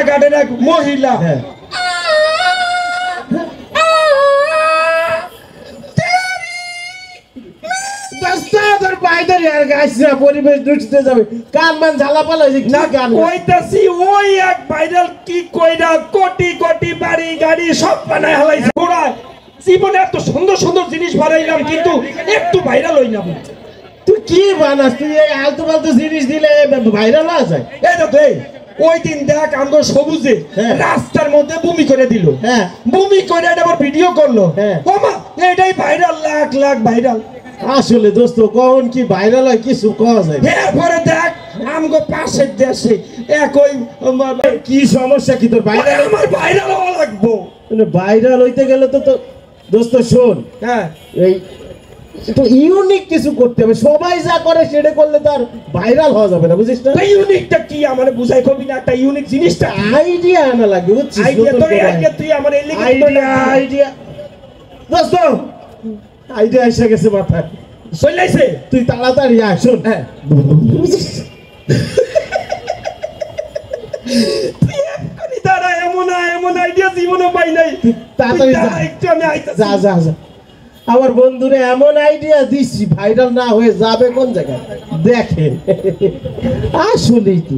রাস্তাঘাটের এক মহিলা পরিবেশ দুষ্টে যাবে কান মান ঝালাপালা না গান কইতাছি ওই এক ভাইরাল কি কইরা কোটি কোটি বাড়ি গাড়ি সব বানায় হালাইছে ঘোড়া জীবনে এত সুন্দর সুন্দর জিনিস বানাইলাম কিন্তু একটু ভাইরাল হই না তুই কি বানাস তুই এই আলতু ফালতু জিনিস দিলে ভাইরাল হয়ে যায় এই তো ওই দিন দেখ আমরা সবুজে রাস্তার মধ্যে বমি করে দিল বমি করে এটা আবার ভিডিও করলো ওমা এটাই ভাইরাল লাখ লাখ ভাইরাল আসলে দোস্ত কখন কি ভাইরাল হয় কিছু কওয়া যায় এরপরে দেখ আমগো পাশের দেশে একই কি সমস্যা কি তোর ভাইরাল আমার ভাইরাল হওয়া লাগবো ভাইরাল হইতে গেলে তো দোস্ত শোন এই একটু ইউনিক কিছু করতে হবে সবাই যা করে সেটা করলে তার ভাইরাল হওয়া যাবে না বুঝিস না ইউনিকটা কি আমারে বুঝাই কবি না একটা ইউনিক জিনিসটা আইডিয়া আনা লাগবে বুঝছিস আইডিয়া তুই আমার এই আইডিয়া দোস্ত আইডিয়া এসে গেছে মাথায় চলাইছে তুই তাড়াতাড়ি আয় শোন তারা এমন আইডিয়া জীবনে পাই নাই তাড়াতাড়ি যা যা যা আমার বন্ধুরে এমন আইডিয়া দিছি ভাইরাল না হয়ে যাবে কোন জায়গায় দেখেন আসলেই তো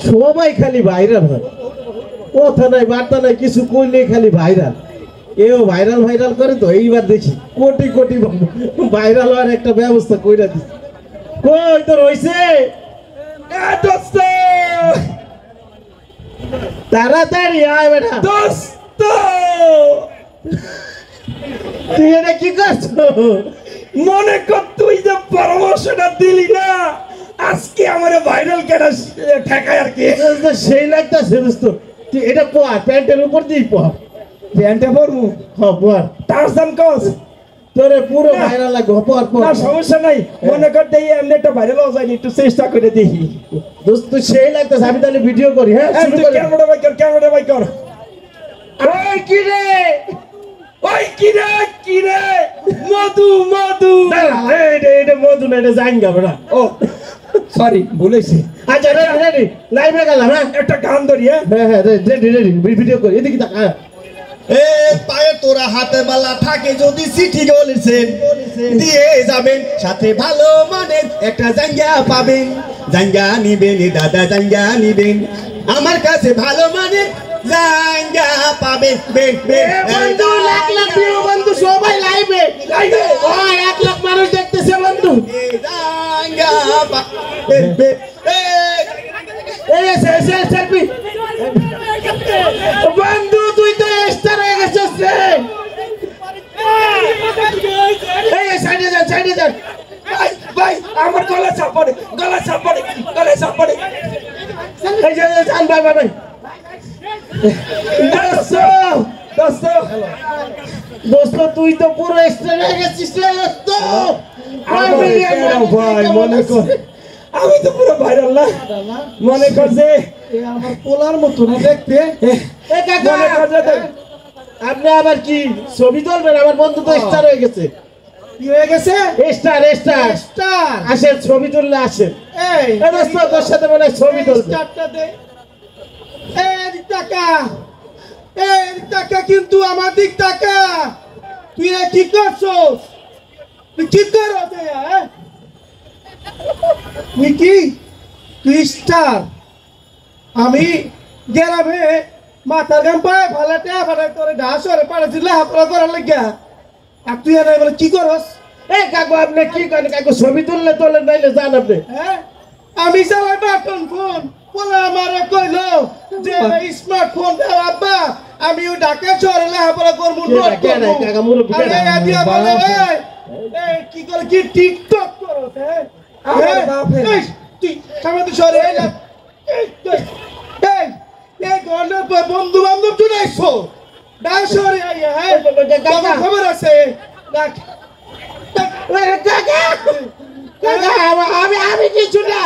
সবাই খালি ভাইরাল হয় কথা নাই বার্তা নাই কিছু করলে খালি ভাইরাল এও ভাইরাল ভাইরাল করে তো এইবার দেখি কোটি কোটি ভাইরাল হওয়ার একটা ব্যবস্থা কইরা দিছি কই তোর হইছে দোস্ত তাড়াতাড়ি আয় বেটা দোস্ত তুই এটা কি করছো মনে কর তুই যে পরামর্শটা দিলি না আজকে আমার ভাইরাল কেটা ঠেকায় আর কি সেই লাগতেছে দোস্ত তুই এটা পর প্যান্টের উপর দিয়ে পর প্যান্টে পরবো হ্যাঁ পর টার্জান কস তোরে পুরো ভাইরাল লাগবে পর পর না সমস্যা নাই মনে কর দেই এমনি একটা ভাইরাল হয়ে যায় একটু চেষ্টা করে দেখি দোস্ত সেই লাগতেছে আমি তাহলে ভিডিও করি হ্যাঁ শুরু করি ক্যামেরা বাই কর ওই কি রে ওই কি রে মধু এটা মধু না এটা জাঙ্গা বড়া ও সরি ভুলেছি আচ্ছা রেডি লাইভে গেলাম হ্যাঁ একটা গান ধরি হ্যাঁ রেডি ভিডিও করি এদিকে তাকা এ পায়ে তোরা হাতে বালা থাকে যদি চিঠি বলেছেন দিয়ে যাবেন সাথে ভালো মানে একটা জাঙ্গা পাবেন জাঙ্গা নিবেন দাদা জাঙ্গা নিবেন আমার কাছে ভালো মানে জাঙ্গা পাবেন বন্ধু লাখ লাখ ভিউ বন্ধু সবাই লাইভে ও 1 লাখ মানুষ দেখতেছে বন্ধু জাঙ্গা পাবেন সেলফি বন্ধু তুই তো স্টার হয়ে গেছিস রে এই সাইডে যা ভাই আমার গলা চাপড়ে এই যে চাল ভাই দোস্ত তুই তো পুরো স্টার হয়ে গেছিস রে দোস্ত ভাই মনে কর আমি তো পুরো ভাইরাল না মনে কর যে আমার পোলার মতো না দেখতে আপনি আবার কি ছবি তুলবেন আমার বন্ধু তো স্টার হয়ে গেছে কি হয়ে গেছে স্টার আসেন ছবি তুললে আসেন এই দোস্ত তোর সাথে মনে ছবি তুলবে স্টারটা দে এই টাকা কিন্তু আমার দিক টাকা তুই কি করছস তুই কি করছ তুই স্টার আমি গ্রামে মাথার গাম পায় ভালাটে ভাড়া করে ঢাসরে পাড়া দিলে হাপড়া করার লাগিয়া আর তুই আর বলে কি করস কাকু আপনি কি করেন কাকু ছবি তুললে তোলেন নাইলে যান আপনি আমি চালাই বাটন ফোন বলে আমারে কইলো যে স্মার্টফোন দাও আব্বা আমি ও ঢাকা শহরে লেখাপড়া করবো কাকা মুরব্বি এই কি করে কি টিকটক করো তুই সামনে শহরে বন্ধু বান্ধব চলে আসছো শহরে খবর আছে আমি কিছু না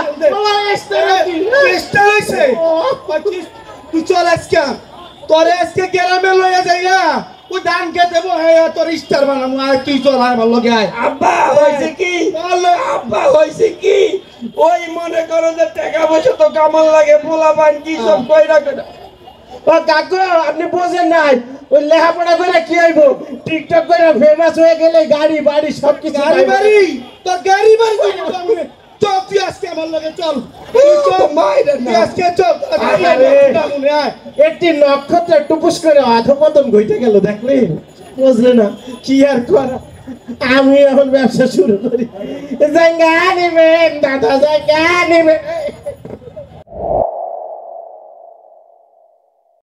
তুই চল আজকে তোরে আজকে গ্রামে লইয়া যাইয়া ও ধান খেতে বহে তোর স্টার বানাবো আর তুই চল আর ভালো গায় আব্বা হইছে কি আব্বা হইছে কি ওই মনে করো যে টাকা পয়সা তো কামাল লাগে পোলা পান কি সব কইরা কইরা ও কাকু আপনি বোঝেন নাই ওই লেখাপড়া করে কি হইব টিকটক করে ফেমাস হয়ে গেলে গাড়ি বাড়ি সবকিছু গাড়ি বাড়ি তো গাড়ি বাড়ি চল তুই আজকে আমার লগে চল তুই আজকে চল একটি নক্ষত্র টুপুস করে অধপতন ঘটে গেল দেখলি বুঝলে না কি আর করা আমি এখন ব্যবসা শুরু করি জায়গা নেবেন দাদা জায়গা নেবেন